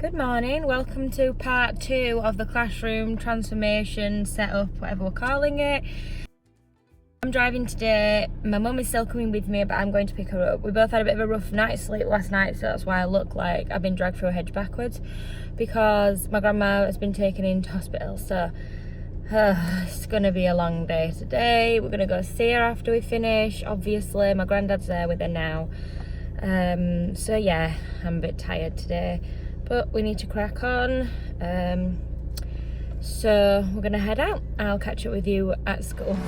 Good morning, welcome to part 2 of the classroom transformation setup, whatever we're calling it. I'm driving today. My mum is still coming with me, but I'm going to pick her up. We both had a bit of a rough night's sleep last night, so that's why I look like I've been dragged through a hedge backwards, because my grandma has been taken into hospital. So it's gonna be a long day today. We're gonna go see her after we finish. Obviously my granddad's there with her now, so yeah, I'm a bit tired today, but we need to crack on. So we're gonna head out. I'll catch up with you at school.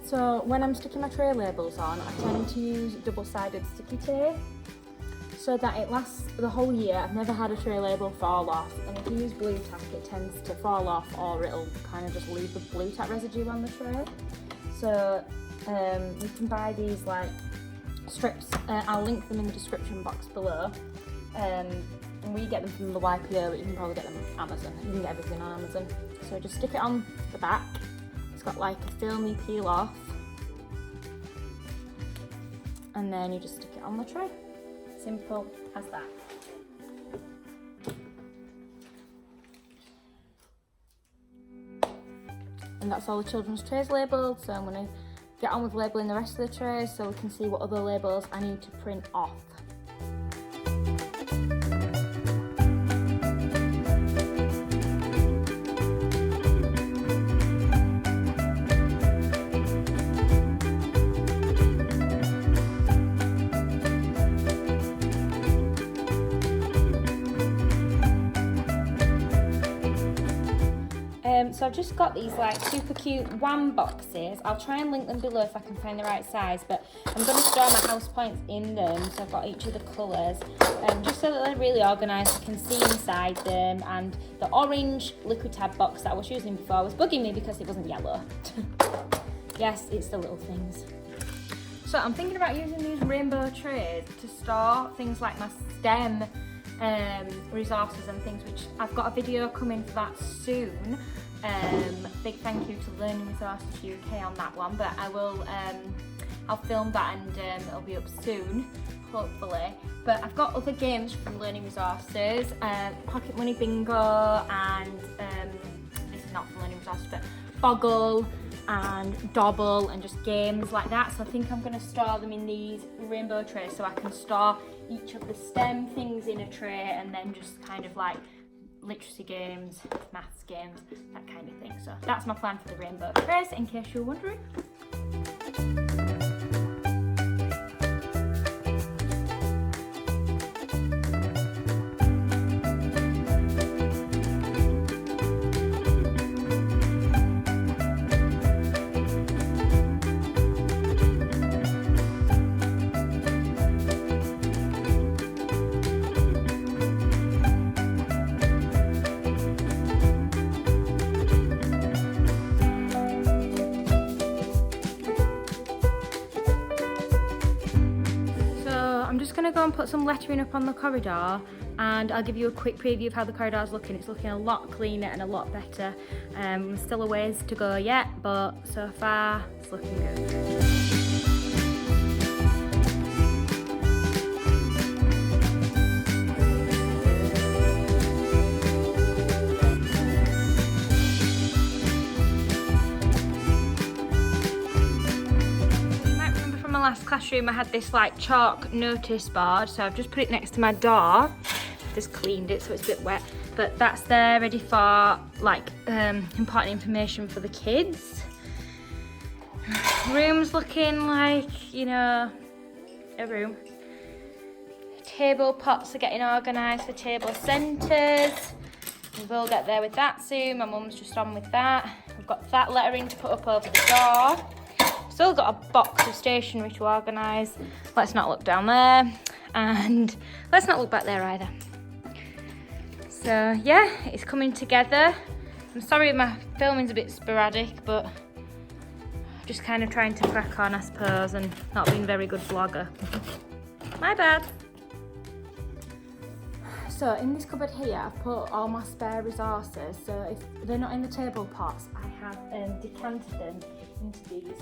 So when I'm sticking my tray labels on, I tend to use double-sided sticky tape so that it lasts the whole year. I've never had a tray label fall off, and if you use blue tack it tends to fall off, or it'll kind of just leave the blue tack residue on the tray. So you can buy these like strips, I'll link them in the description box below, and we get them from the YPO, but you can probably get them on Amazon. You can get everything on Amazon. So just stick it on the back. It's got like a filmy peel off, and then you just stick it on the tray. Simple as that. And that's all the children's trays labelled, so I'm going to get on with labelling the rest of the trays so we can see what other labels I need to print off. So I've just got these like super cute wham boxes. I'll try and link them below if I can find the right size, but I'm going to store my house points in them, so I've got each of the colours, just so that they're really organised. I can see inside them, and the orange liquid tab box that I was using before was bugging me because it wasn't yellow. Yes, it's the little things. So I'm thinking about using these rainbow trays to store things like my STEM resources and things, which I've got a video coming for that soon. Big thank you to Learning Resources UK on that one, but I will I'll film that, and it'll be up soon, hopefully. But I've got other games from Learning Resources, Pocket Money Bingo, and this is not from Learning Resources, but Boggle and Dobble, and just games like that. So I think I'm going to store them in these rainbow trays, so I can store each of the STEM things in a tray, and then just kind of like literacy games, maths games, that kind of thing. So that's my plan for the rainbow trays, in case you're wondering. Gonna go and put some lettering up on the corridor, and I'll give you a quick preview of how the corridor's looking. It's looking a lot cleaner and a lot better. Still a ways to go yet, but so far it's looking good. Last classroom I had this like chalk notice board, so I've just put it next to my door. Just cleaned it so it's a bit wet, but that's there ready for like important information for the kids. Room's looking like, you know, a room. Table pots are getting organised for table centres. We will get there with that soon. My mum's just on with that. We've got that lettering to put up over the door. Still got a box of stationery to organise. Let's not look down there. And let's not look back there either. So yeah, it's coming together. I'm sorry my filming's a bit sporadic, but just kind of trying to crack on, I suppose, and not being a very good vlogger. My bad. So in this cupboard here, I've put all my spare resources. So if they're not in the table pots, I have decanted them into these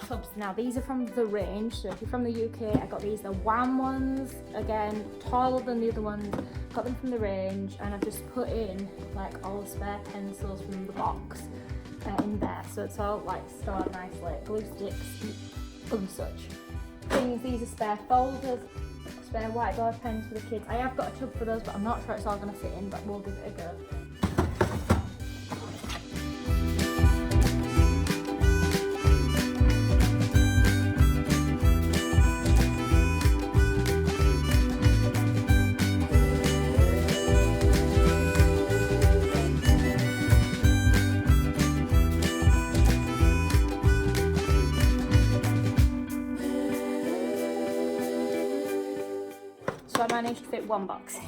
tubs. Now these are from the range. So if you're from the UK, I got these, the Wham ones. Again, taller than the other ones. Got them from the range, and I've just put in like all the spare pencils from the box in there. So it's all like stored nicely. Glue sticks and such. Things. These are spare folders. Spare whiteboard pens for the kids. I have got a tub for those, but I'm not sure it's all going to fit in, but we'll give it a go. So I managed to fit one box in.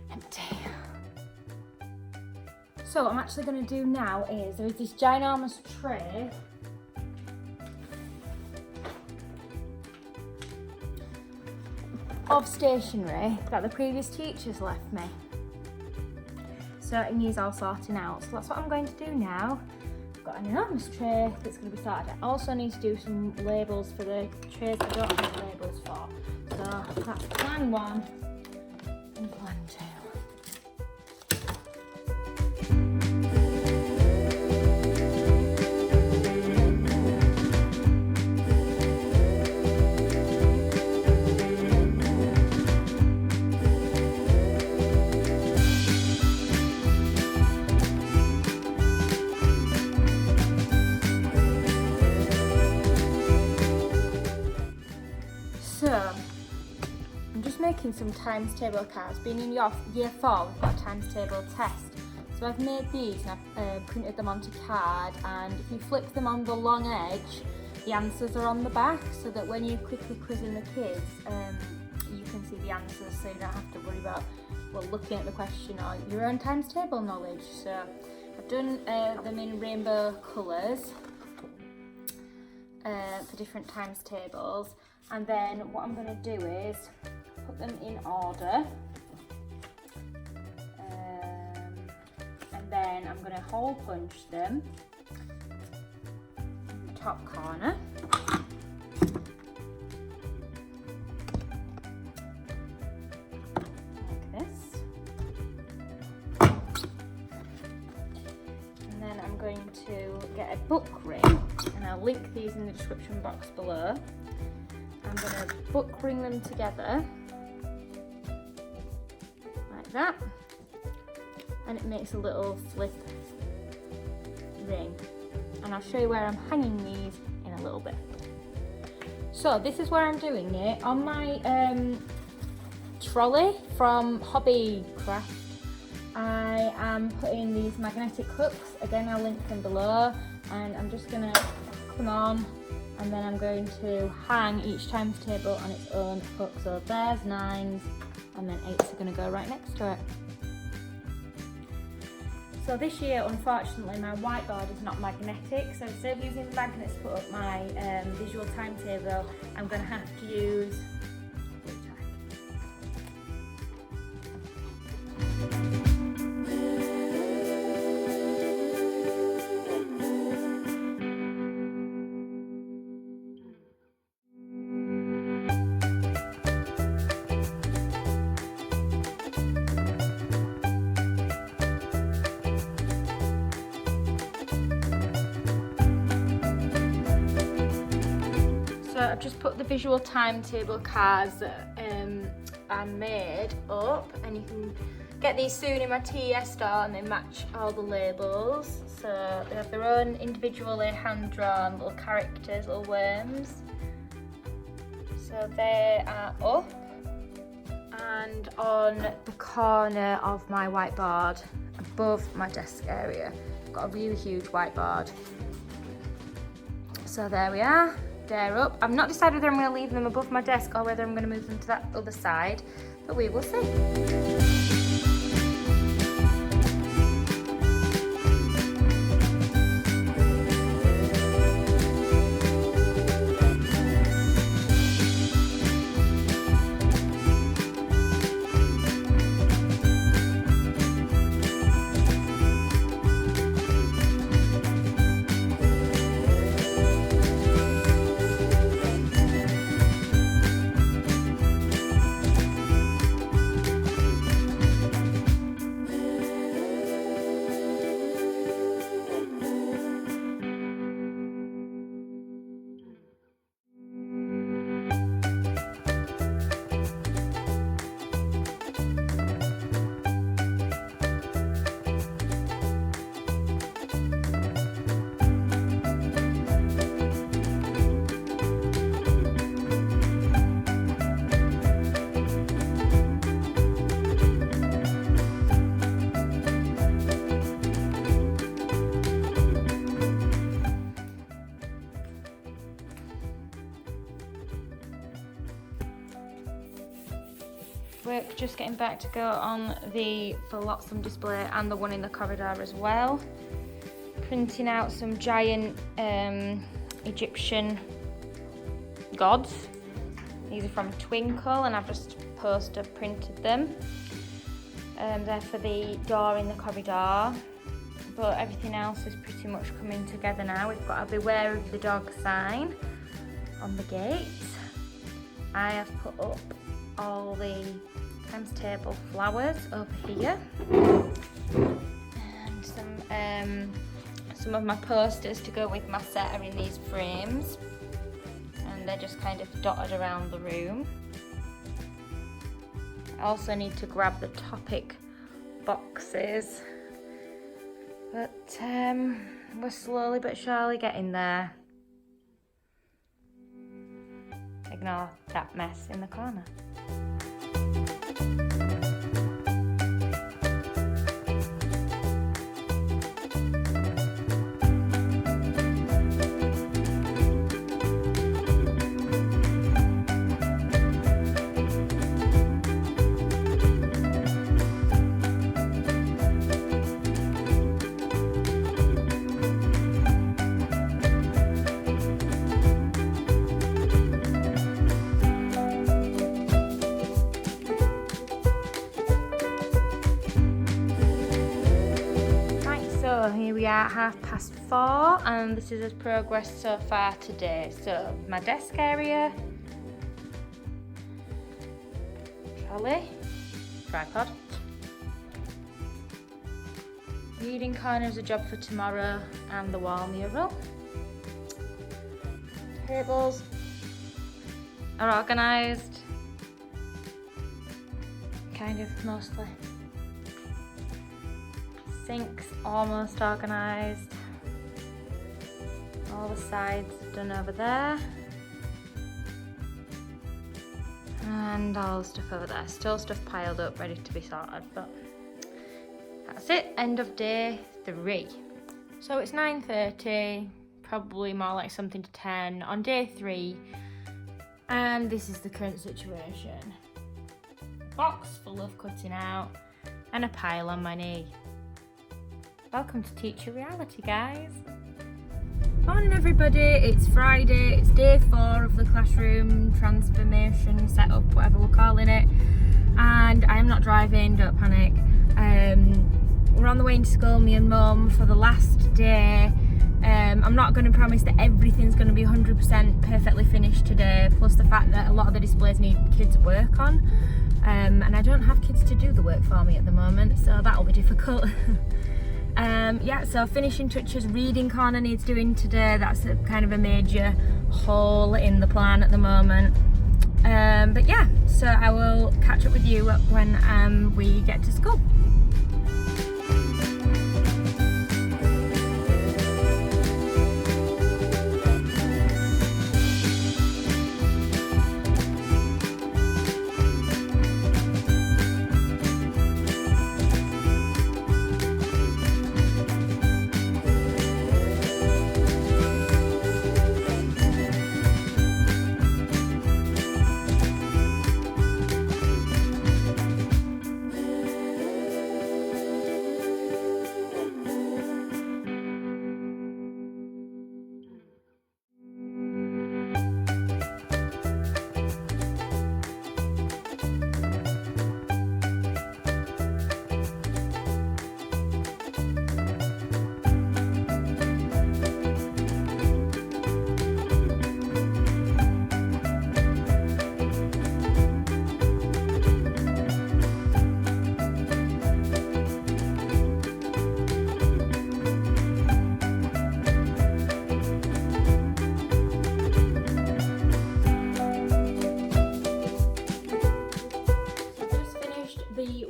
Empty. So what I'm actually going to do now is, there is this ginormous tray of stationery that the previous teachers left me. So it needs all sorting out. So that's what I'm going to do now. Got an enormous tray that's going to be sorted. I also need to do some labels for the trays I don't have labels for. So that's plan 1 and plan 2. So, I'm just making some times table cards. Being in year 4, we've got a times table test. So I've made these and I've printed them onto card, and if you flip them on the long edge, the answers are on the back, so that when you're quickly quizzing the kids, you can see the answers, so you don't have to worry about looking at the question or your own times table knowledge. So I've done them in rainbow colours for different times tables. And then what I'm going to do is put them in order, and then I'm going to hole punch them in the top corner. Like this. And then I'm going to get a book ring, and I'll link these in the description box below. I'm going to book ring them together like that, and it makes a little flip ring, and I'll show you where I'm hanging these in a little bit. So this is where I'm doing it. On my trolley from Hobbycraft, I am putting these magnetic hooks. Again, I'll link them below, and I'm just going to hook them on. And then I'm going to hang each times table on its own hook. So there's 9s, and then 8s are going to go right next to it. So this year, unfortunately, my whiteboard is not magnetic. So instead of using magnets to put up my visual timetable, I'm going to have to use I've just put the visual timetable cards that I made up, and you can get these soon in my TES store, and they match all the labels. So they have their own individually hand-drawn little characters, little worms. So they are up and on the corner of my whiteboard above my desk area. I've got a really huge whiteboard. So there we are, they're up. I've not decided whether I'm going to leave them above my desk or whether I'm going to move them to that other side, but we will see. We're just getting back to go on the Flotsam display and the one in the corridor as well. Printing out some giant Egyptian gods. These are from Twinkle, and I've just poster printed them. They're for the door in the corridor, but everything else is pretty much coming together now. We've got a beware of the dog sign on the gate. I have put up all the times table flowers over here, and some of my posters to go with my set are in these frames, and they're just kind of dotted around the room. I also need to grab the topic boxes, but we're slowly but surely getting there. Ignore that mess in the corner. Here we are at 4:30, and this is as progress so far today. So my desk area, trolley, tripod, reading corner is a job for tomorrow, and the wall mural. Tables are organised, kind of mostly. Sinks almost organised. All the sides done over there. And all the stuff over there. Still stuff piled up, ready to be sorted, but that's it. End of day 3. So it's 9:30, probably more like something to 10 on day 3. And this is the current situation. A box full of cutting out and a pile on my knee. Welcome to Teacher Reality, guys. Morning everybody, it's Friday, it's day 4 of the classroom transformation setup, whatever we're calling it, and I am not driving, don't panic. We're on the way into school, me and Mum, for the last day. I'm not going to promise that everything's going to be 100% perfectly finished today, plus the fact that a lot of the displays need kids' work on, and I don't have kids to do the work for me at the moment, so that'll be difficult. Yeah, so finishing touches, reading corner needs doing today. That's kind of a major hole in the plan at the moment. But yeah, so I will catch up with you when we get to school.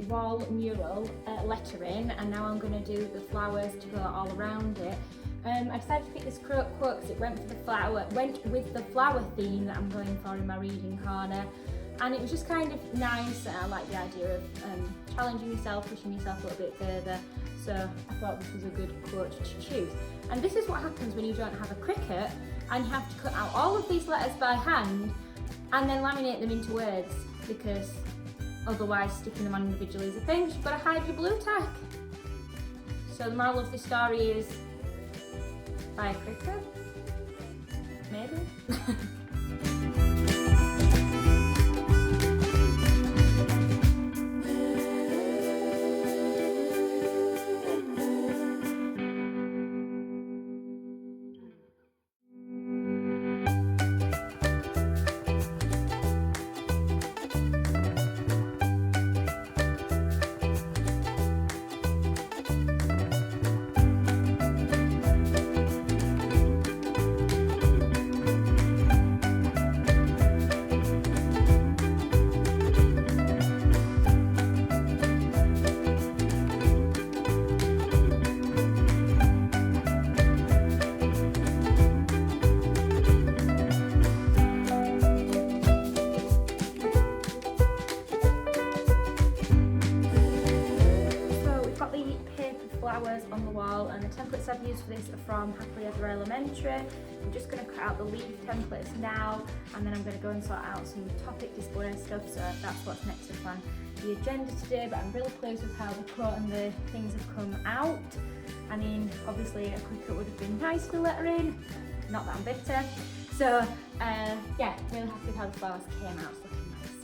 Wall mural lettering, and now I'm going to do the flowers to go all around it. I decided to pick this quote because it went with the flower theme that I'm going for in my reading corner, and it was just kind of nice, and I like the idea of challenging yourself, pushing yourself a little bit further, so I thought this was a good quote to choose. And this is what happens when you don't have a Cricut and you have to cut out all of these letters by hand and then laminate them into words, because otherwise sticking them on individually is a pain. You've got to hide your blue tack. So the moral of the story is buy a Cricut, maybe. Flowers on the wall, and the templates I've used for this are from Happily Ever Elementary. I'm just going to cut out the leaf templates now, and then I'm going to go and sort out some topic display stuff, so that's what's next on the agenda today. But I'm really pleased with how the quote and the things have come out. I mean, obviously a Cricut would have been nice for lettering, not that I'm bitter. So yeah, really happy with how the flowers came out. It's looking nice.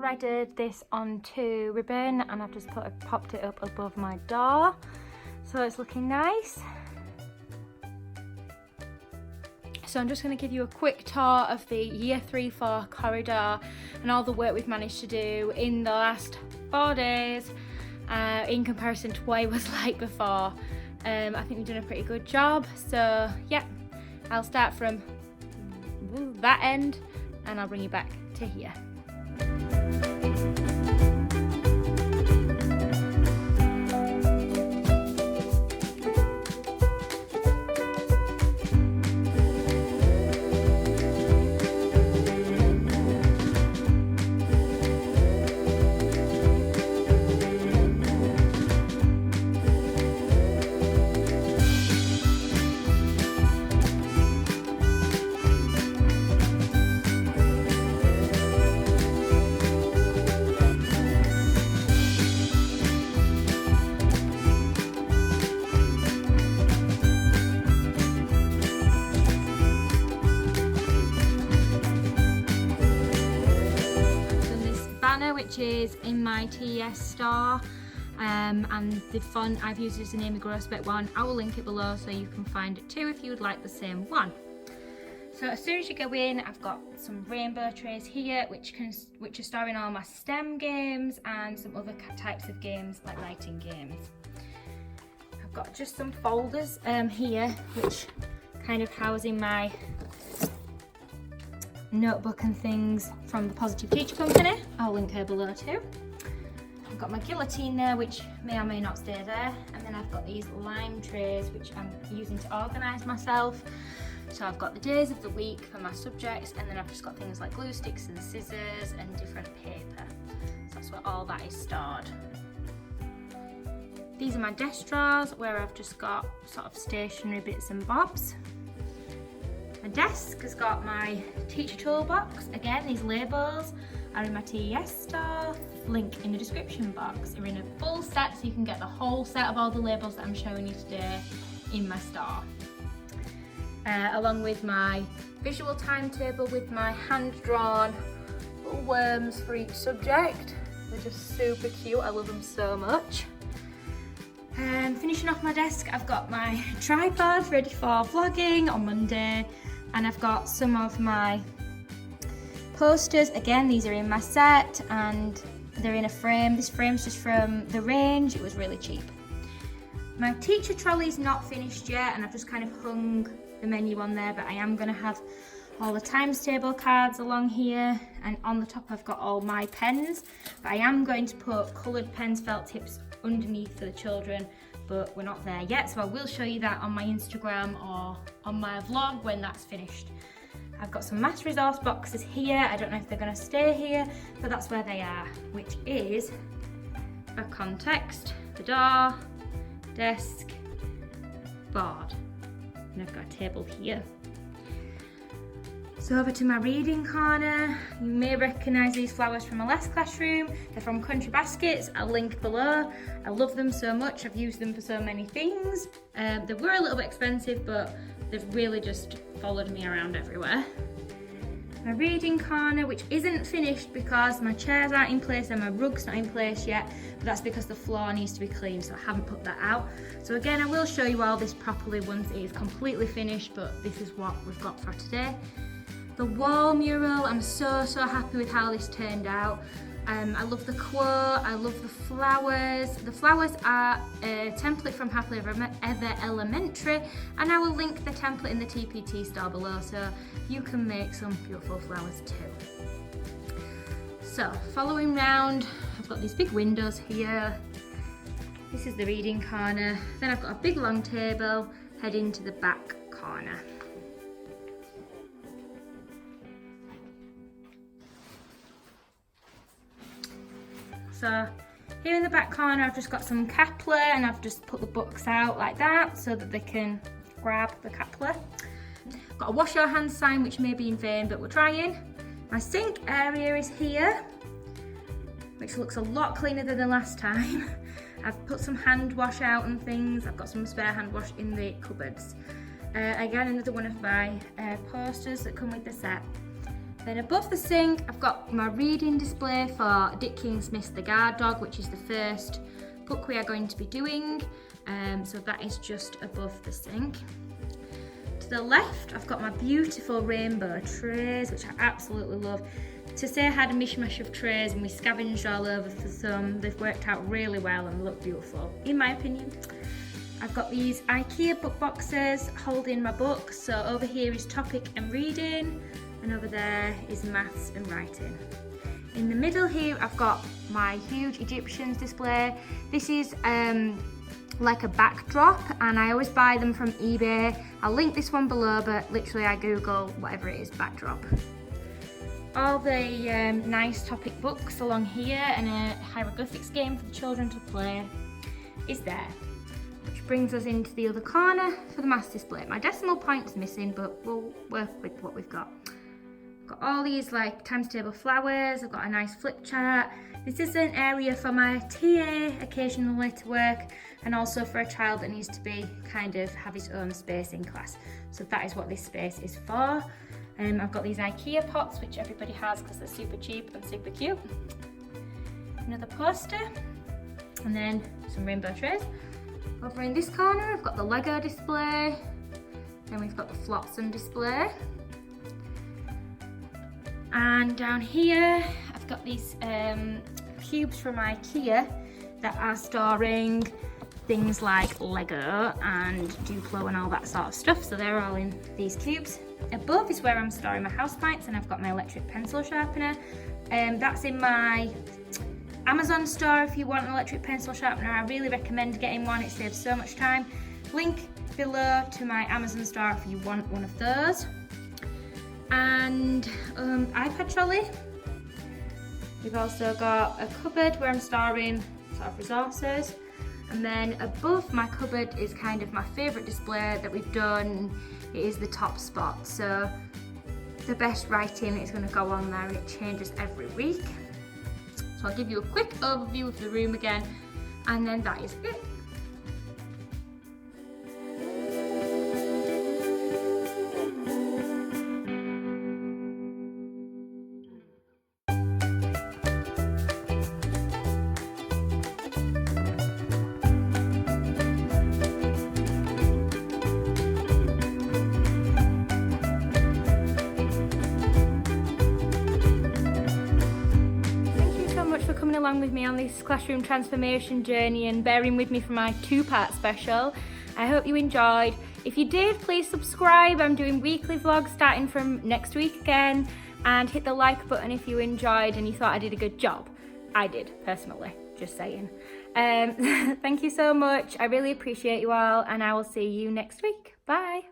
threaded this onto ribbon and I've just popped it up above my door, so it's looking nice. So I'm just going to give you a quick tour of the Year 3-4 corridor and all the work we've managed to do in the last 4 days in comparison to what it was like before. I think we've done a pretty good job. So yeah, I'll start from that end and I'll bring you back to here. Which is in my TES Store, and the font I've used is an Amy Grosbeck one. I will link it below so you can find it too if you would like the same one. So as soon as you go in, I've got some rainbow trays here which are storing all my STEM games and some other types of games like writing games. I've got just some folders here which kind of housing my notebook and things from the Positive Teacher Company. I'll link her below too. I've got my guillotine there which may or may not stay there, and then I've got these lime trays which I'm using to organise myself. So I've got the days of the week for my subjects, and then I've just got things like glue sticks and scissors and different paper. So that's where all that is stored. These are my desk drawers where I've just got sort of stationery bits and bobs. My desk has got my teacher toolbox. Again, these labels are in my TES Store. Link in the description box. They're in a full set, so you can get the whole set of all the labels that I'm showing you today in my store. Along with my visual timetable with my hand-drawn little worms for each subject. They're just super cute. I love them so much. Finishing off my desk, I've got my tripod ready for vlogging on Monday, and I've got some of my posters. Again, these are in my set and they're in a frame. This frame's just from the range, it was really cheap. My teacher trolley is not finished yet and I've just kind of hung the menu on there, but I am going to have all the times table cards along here, and on the top I've got all my pens, but I am going to put coloured pens, felt tips underneath for the children, but we're not there yet, so I will show you that on my Instagram or on my vlog when that's finished. I've got some maths resource boxes here. I don't know if they're going to stay here, but that's where they are, which is for context, the door, desk, board, and I've got a table here. So over to my reading corner. You may recognise these flowers from my last classroom. They're from Country Baskets. I'll link below. I love them so much. I've used them for so many things. They were a little bit expensive, but they've really just followed me around everywhere. My reading corner, which isn't finished because my chairs aren't in place and my rug's not in place yet, but that's because the floor needs to be cleaned, so I haven't put that out. So again, I will show you all this properly once it is completely finished, but this is what we've got for today. The wall mural, I'm so happy with how this turned out. I love the quote, I love the flowers. The flowers are a template from Happily Ever Elementary, and I will link the template in the TPT store below so you can make some beautiful flowers too. So following round, I've got these big windows here. This is the reading corner. Then I've got a big long table heading to the back corner. So here in the back corner, I've just got some Kepler and I've just put the books out like that so that they can grab the Kepler. Got a wash your hands sign, which may be in vain, but we're trying. My sink area is here, which looks a lot cleaner than the last time. I've put some hand wash out and things. I've got some spare hand wash in the cupboards. Again, another one of my posters that come with the set. Then above the sink, I've got my reading display for Dick King Smith's The Guard Dog, which is the first book we are going to be doing. So that is just above the sink. To the left, I've got my beautiful rainbow trays, which I absolutely love. To say I had a mishmash of trays and we scavenged all over for some, they've worked out really well and look beautiful, in my opinion. I've got these IKEA book boxes holding my books. So over here is topic and reading, and over there is maths and writing. In the middle here, I've got my huge Egyptians display. This is like a backdrop, and I always buy them from eBay. I'll link this one below, but literally I Google whatever it is, backdrop. All the nice topic books along here, and a hieroglyphics game for the children to play is there. Which brings us into the other corner for the maths display. My decimal point's missing, but we'll work with what we've got. Got all these like times table flowers. I've got a nice flip chart. This is an area for my TA occasionally to work, and also for a child that needs to be have his own space in class. So that is what this space is for. I've got these IKEA pots, which everybody has because they're super cheap and super cute. Another poster, and then some rainbow trays. Over in this corner, I've got the Lego display. Then we've got the Flotsam display. And down here, I've got these cubes from IKEA that are storing things like Lego and Duplo and all that sort of stuff. So they're all in these cubes. Above is where I'm storing my houseplants, and I've got my electric pencil sharpener. That's in my Amazon store if you want an electric pencil sharpener. I really recommend getting one, it saves so much time. Link below to my Amazon store if you want one of those. And iPad trolley. We've also got a cupboard where I'm storing sort of resources. And then above my cupboard is my favourite display that we've done. It is the top spot. So the best writing is going to go on there, and it changes every week. So I'll give you a quick overview of the room again, and then that is it. For coming along with me on this classroom transformation journey and bearing with me for my two-part special. I hope you enjoyed. If you did, please subscribe. I'm doing weekly vlogs starting from next week again, and hit the like button if you enjoyed and you thought I did a good job. I did, personally, just saying. Thank you so much. I really appreciate you all, and I will see you next week. Bye.